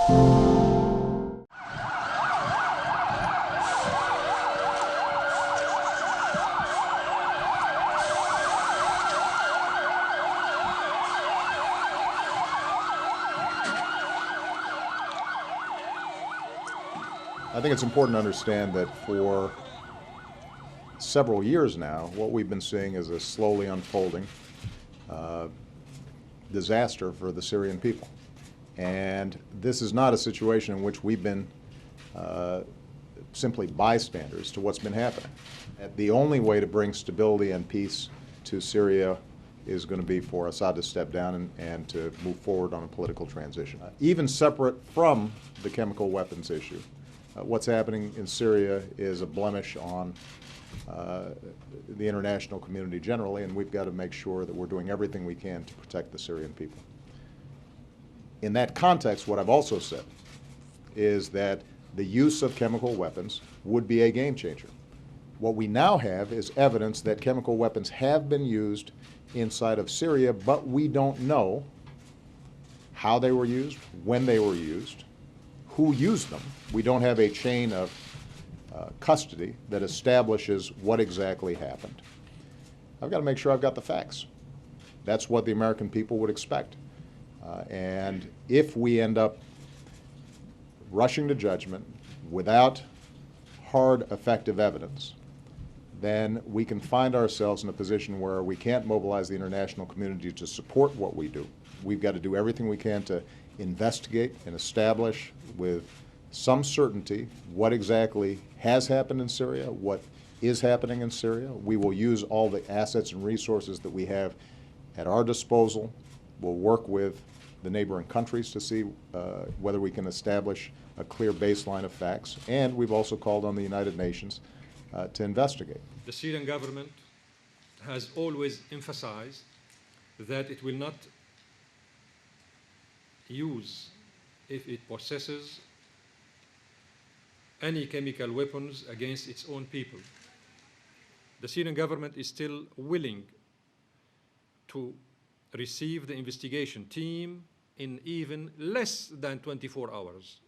I think it's important to understand that for several years now, what we've been seeing is a slowly unfolding disaster for the Syrian people. And this is not a situation in which we've been simply bystanders to what's been happening. The only way to bring stability and peace to Syria is going to be for Assad to step down and to move forward on a political transition. Even separate from the chemical weapons issue, what's happening in Syria is a blemish on the international community generally, and we've got to make sure that we're doing everything we can to protect the Syrian people. In that context, what I've also said is that the use of chemical weapons would be a game changer. What we now have is evidence that chemical weapons have been used inside of Syria, but we don't know how they were used, when they were used, who used them. We don't have a chain of custody that establishes what exactly happened. I've got to make sure I've got the facts. That's what the American people would expect. And if we end up rushing to judgment without hard, effective evidence, then we can find ourselves in a position where we can't mobilize the international community to support what we do. We've got to do everything we can to investigate and establish with some certainty what exactly has happened in Syria, what is happening in Syria. We will use all the assets and resources that we have at our disposal. We'll work with the neighboring countries to see whether we can establish a clear baseline of facts. And we've also called on the United Nations to investigate. The Syrian government has always emphasized that it will not use, if it possesses, any chemical weapons against its own people. The Syrian government is still willing to receive the investigation team in even less than 24 hours.